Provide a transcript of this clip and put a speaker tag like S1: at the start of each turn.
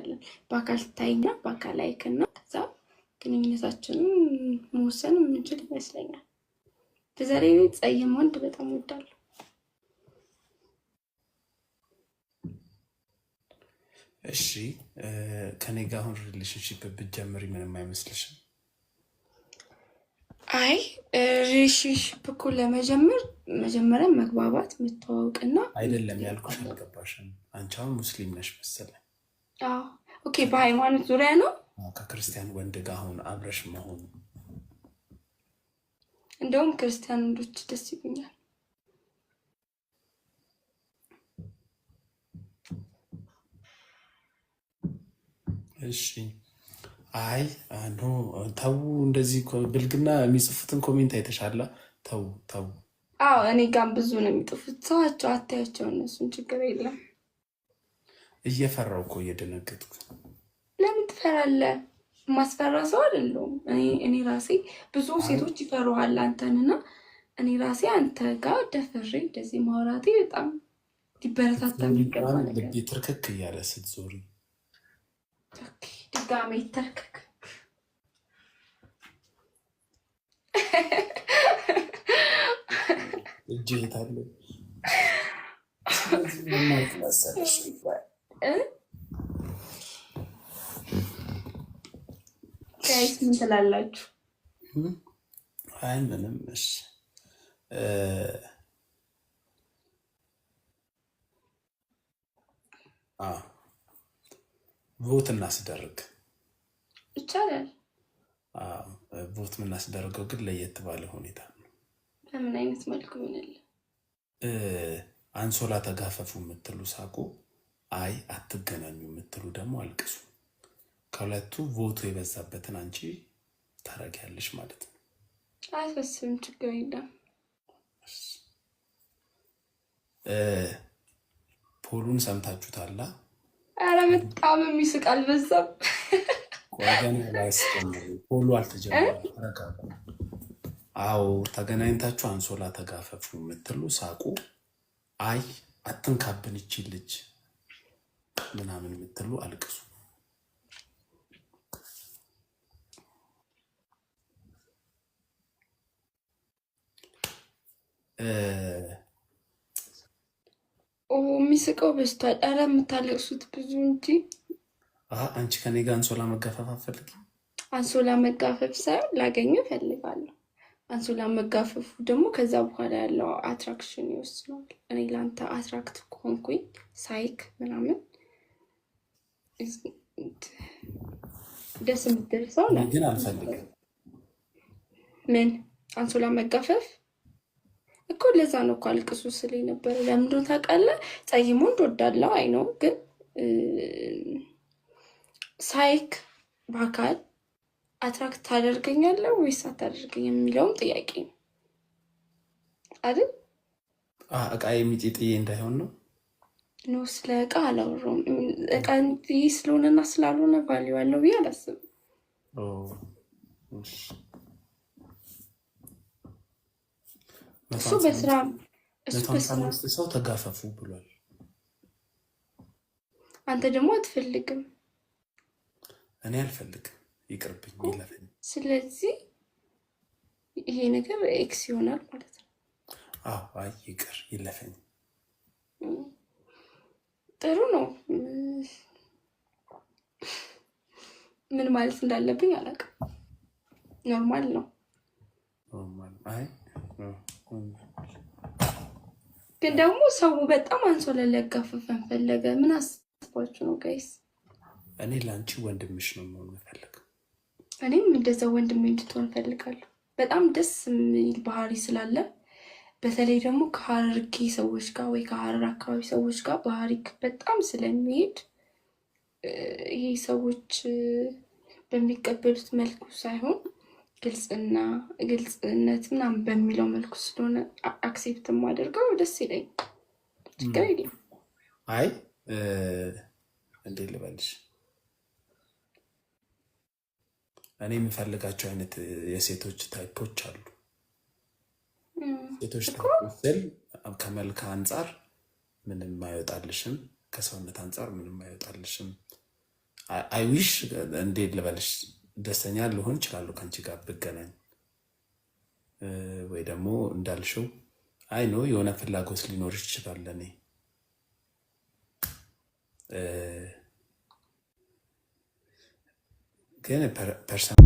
S1: እንችላለን። በአካል ታይና በአካል አይክና ከዛ ግንኙነታችንን መወሰን የምንችል ይመስለኛል። በዛ ላይ ጸይም ወንድ በጣም እወዳለሁ።
S2: እሺ ከኔ ጋር አሁን ሪሌሽንሺፕ ብትጀምሪ ምንም አይመስልሽም?
S1: አይ ሪሌሽንሺፕ እኮ ለመጀመር መጀመሪያ መግባባት መተዋወቅና
S2: አይደለም ያልኩሽ አልገባሽም። አንቺ አሁን ሙስሊም ነሽ መሰለኝ።
S1: ኦኬ በሃይማኖት ዙሪያ ነው።
S2: ከክርስቲያን ወንድ ጋር አሁን አብረሽ መሆኑ
S1: እንደውም ክርስቲያን ወንዶች ደስ ይሉኛል።
S2: እሺ አይ ኖ ተው፣ እንደዚህ ብልግና የሚጽፉትን ኮሜንት አይተሻላ? ተው ተው።
S1: እኔ ጋር ብዙ ነው የሚጥፉት። ሰዋቸው አታያቸው፣ እነሱን ችግር የለም።
S2: እየፈራው እኮ እየደነገጥኩ።
S1: ለምን ትፈራለህ? ማስፈራ ሰው አይደለሁም እኔ ራሴ። ብዙ ሴቶች ይፈሩሃል አንተንና እኔ ራሴ አንተ ጋር ደፍሬ እንደዚህ ማውራቴ በጣም ሊበረታታ የሚገባ ነገር።
S2: ልቤ ትርክክ እያለ ስትዞሪ
S1: ድጋሜ ተርክክ
S2: እጅ የታለ?
S1: ጋይስ ምን ትላላችሁ?
S2: አይ ምንም። እሺ ቮት እናስደርግ
S1: ይቻላል።
S2: ቮት የምናስደርገው ግን ለየት ባለ ሁኔታ ነው።
S1: በምን አይነት መልኩ ይሆናል?
S2: አንሶላ ተጋፈፉ የምትሉ ሳቁ፣ አይ አትገናኙ የምትሉ ደግሞ አልቅሱ። ከሁለቱ ቮቱ የበዛበትን አንቺ ታረጊያለሽ ማለት ነው።
S1: አያሳስብም፣ ችግር የለም።
S2: ፖሉን ሰምታችሁታላ?
S1: ኧረ በጣም የሚስቅ አልበዛም?
S2: ቆገን ላይስጀምሩ ፖሉ አልተጀመረም። አዎ ተገናኝታችሁ አንሶላ ተጋፈፉ የምትሉ ሳቁ፣ አይ አትንካብን ይቺ ልጅ ምናምን የምትሉ አልቅሱ።
S1: የሚስቀው በዝቷል። ኧረ የምታለቅሱት ብዙ እንጂ።
S2: አንቺ ከኔ ጋር አንሶላ መጋፈፍ አትፈልጊ?
S1: አንሶላ መጋፈፍ ሳይሆን ላገኘው እፈልጋለሁ። አንሶላ መጋፈፉ ደግሞ ከዛ በኋላ ያለው አትራክሽን ይወስነዋል። እኔ ለአንተ አትራክት ከሆንኩኝ ሳይክ ምናምን ደስ የምትደርሰው
S2: ግን አልፈልግም።
S1: ምን አንሶላ መጋፈፍ እኮ ለዛ ነው እኮ አልቅሱ ስል ነበረ። ለምንድን ታውቃለህ? ጸይሞ እንደወዳለው አይ ነው፣ ግን ሳይክ በአካል አትራክት ታደርገኛለህ ወይስ አታደርገኝ የሚለውም ጥያቄ ነው አይደል?
S2: እቃ የሚጤጥዬ እንዳይሆን ነው።
S1: ኖ ስለ እቃ አላወራሁም። እቃ ስለሆነና ስላልሆነ ቫልዩ አለው ብዬ አላስብም። እሱ በስራ
S2: ሰው ተጋፈፉ ብሏል።
S1: አንተ ደግሞ አትፈልግም።
S2: እኔ አልፈልግም፣ ይቅርብኝ፣ ይለፈኝ።
S1: ስለዚህ ይሄ ነገር ኤክስ ይሆናል ማለት ነው።
S2: አይ ይቅር፣ ይለፈኝ።
S1: ጥሩ ነው። ምን ማለት እንዳለብኝ አላውቅም። ኖርማል ነው።
S2: አይ
S1: ግን ደግሞ ሰው በጣም አንሶላ ሊያጋፍፈን ፈለገ። ምን አስባችሁ ነው ጋይስ?
S2: እኔ ለአንቺ ወንድምሽ ነው መሆን የምፈልገው።
S1: እኔም እንደዛ ወንድሜ እንድትሆን እፈልጋለሁ። በጣም ደስ የሚል ባህሪ ስላለ፣ በተለይ ደግሞ ከሀረርጌ ሰዎች ጋር ወይ ከሀረር አካባቢ ሰዎች ጋር ባህሪ በጣም ስለሚሄድ ይሄ ሰዎች በሚቀበሉት መልኩ ሳይሆን ግልጽነት ምናምን በሚለው መልኩ ስለሆነ አክሴፕት የማደርገው ደስ ይለኝ። ችግር የለም።
S2: አይ እንዴት ልበልሽ፣ እኔ የምፈልጋቸው አይነት የሴቶች ታይፖች አሉ። ሴቶች ታይፖች ስል ከመልክ አንጻር ምንም አይወጣልሽም፣ ከሰውነት አንጻር ምንም አይወጣልሽም፣ አይዊሽ እንዴት ልበልሽ፣ ደስተኛ ልሆን እችላለሁ ከአንቺ ጋር ብገናኝ፣ ወይ ደግሞ እንዳልሽው አይ ነው የሆነ ፍላጎት ሊኖር ይችላል ለእኔ ግን ፐርሰናል